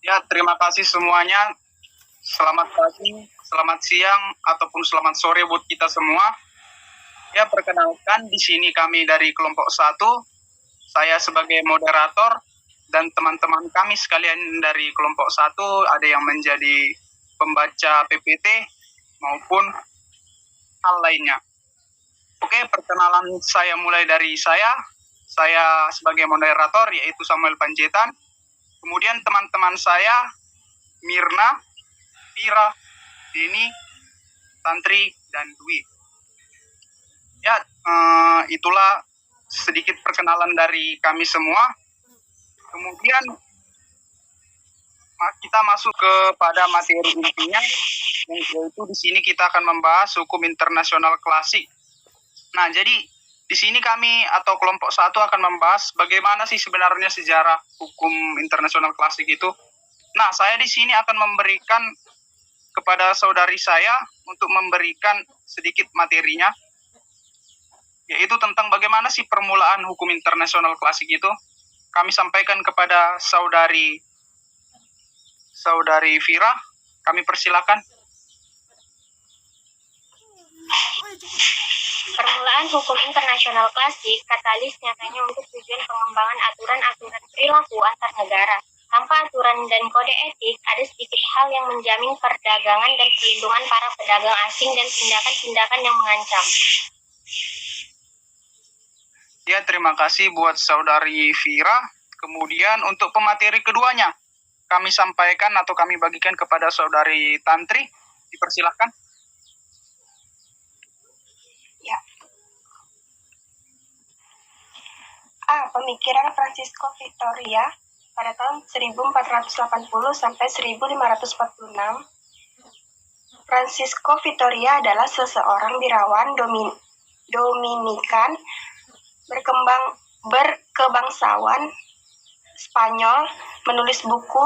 Ya, terima kasih semuanya. Selamat pagi, selamat siang, ataupun selamat sore buat kita semua. Ya, perkenalkan di sini kami dari kelompok 1. Saya sebagai moderator dan teman-teman kami sekalian dari kelompok 1 ada yang menjadi pembaca PPT maupun hal lainnya. Oke, perkenalan saya mulai dari saya. Saya sebagai moderator yaitu Samuel Panjaitan. Kemudian teman-teman saya Mirna, Vira, Deni, Tantri, dan Dwi. Ya, itulah sedikit perkenalan dari kami semua. Kemudian kita masuk kepada materi intinya, yaitu di sini kita akan membahas hukum internasional klasik. Nah, jadi di sini kami atau kelompok 1 akan membahas bagaimana sih sebenarnya sejarah hukum internasional klasik itu. Nah, saya di sini akan memberikan kepada saudari saya untuk memberikan sedikit materinya, yaitu tentang bagaimana sih permulaan hukum internasional klasik itu. Kami sampaikan kepada saudari Vira. Kami persilakan. Permulaan hukum internasional klasik, katalis nyatanya untuk tujuan pengembangan aturan-aturan perilaku antar negara. Tanpa aturan dan kode etik, ada sedikit hal yang menjamin perdagangan dan perlindungan para pedagang asing dan tindakan-tindakan yang mengancam. Ya, terima kasih buat saudari Vira. Kemudian untuk pemateri keduanya, kami sampaikan atau kami bagikan kepada saudari Tantri. Dipersilahkan. Pemikiran Francisco Vitoria pada tahun 1480 sampai 1546. Francisco Vitoria adalah seseorang birawan Dominikan berkebangsawan Spanyol, menulis buku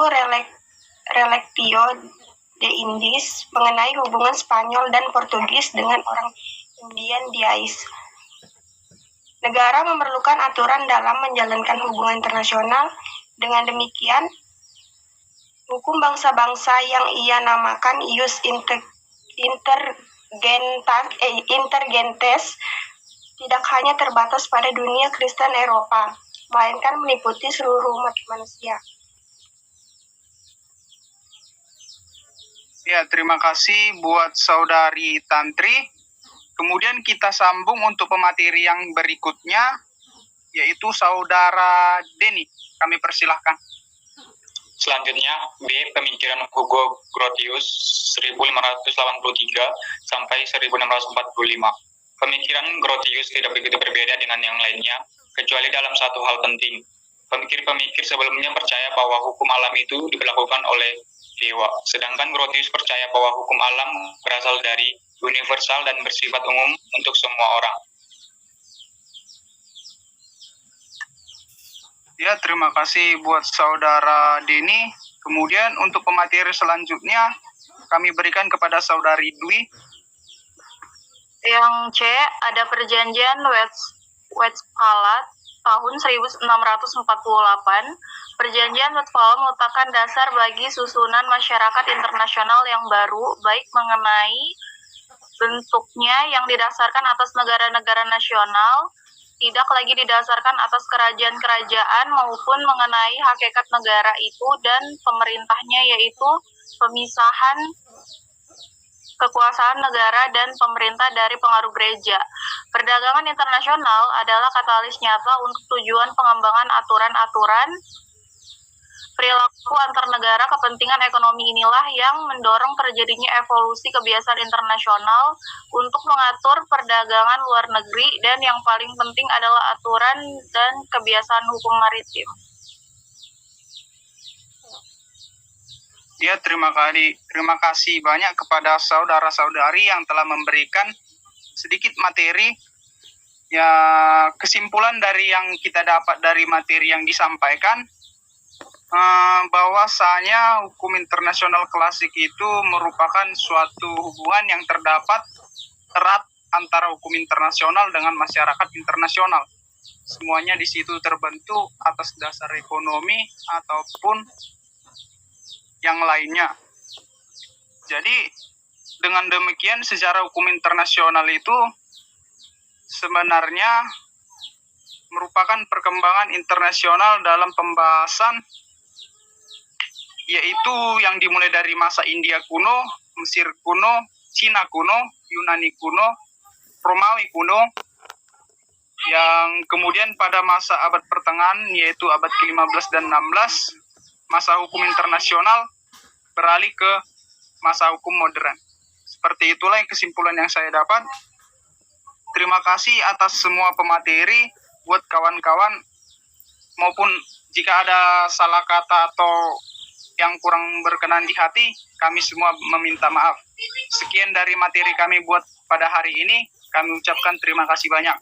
Relectio de Indies mengenai hubungan Spanyol dan Portugis dengan orang Indian Diais. Negara memerlukan aturan dalam menjalankan hubungan internasional. Dengan demikian, hukum bangsa-bangsa yang ia namakan ius intergentes tidak hanya terbatas pada dunia Kristen Eropa, melainkan meliputi seluruh umat manusia. Ya, terima kasih buat saudari Tantri. Kemudian kita sambung untuk pemateri yang berikutnya, yaitu saudara Deni. Kami persilahkan. Selanjutnya, B. Pemikiran Hugo Grotius 1583 sampai 1645. Pemikiran Grotius tidak begitu berbeda dengan yang lainnya, kecuali dalam satu hal penting. Pemikir-pemikir sebelumnya percaya bahwa hukum alam itu diberlakukan oleh dewa, sedangkan Grotius percaya bahwa hukum alam berasal dari universal dan bersifat umum untuk semua orang. Ya, terima kasih buat saudara Deni. Kemudian untuk pemateri selanjutnya, kami berikan kepada saudari Dwi. Yang C, ada perjanjian Westphalia tahun 1648. Perjanjian Westphalia meletakkan dasar bagi susunan masyarakat internasional yang baru, baik mengenai bentuknya yang didasarkan atas negara-negara nasional, tidak lagi didasarkan atas kerajaan-kerajaan, maupun mengenai hakikat negara itu dan pemerintahnya, yaitu pemisahan kekuasaan negara dan pemerintah dari pengaruh gereja. Perdagangan internasional adalah katalis nyata untuk tujuan pengembangan aturan-aturan perilaku antar negara. Kepentingan ekonomi inilah yang mendorong terjadinya evolusi kebiasaan internasional untuk mengatur perdagangan luar negeri, dan yang paling penting adalah aturan dan kebiasaan hukum maritim. Ya, terima kasih banyak kepada saudara-saudari yang telah memberikan sedikit materi. Ya, kesimpulan dari yang kita dapat dari materi yang disampaikan, bahwasanya hukum internasional klasik itu merupakan suatu hubungan yang terdapat erat antara hukum internasional dengan masyarakat internasional. Semuanya di situ terbentuk atas dasar ekonomi ataupun yang lainnya. Jadi dengan demikian sejarah hukum internasional itu sebenarnya merupakan perkembangan internasional dalam pembahasan, yaitu yang dimulai dari masa India kuno, Mesir kuno, Cina kuno, Yunani kuno, Romawi kuno, yang kemudian pada masa abad pertengahan yaitu abad ke-15 dan 16, masa hukum internasional beralih ke masa hukum modern. Seperti itulah yang kesimpulan yang saya dapat. Terima kasih atas semua pemateri buat kawan-kawan, maupun jika ada salah kata atau yang kurang berkenan di hati, kami semua meminta maaf. Sekian dari materi kami buat pada hari ini, kami ucapkan terima kasih banyak.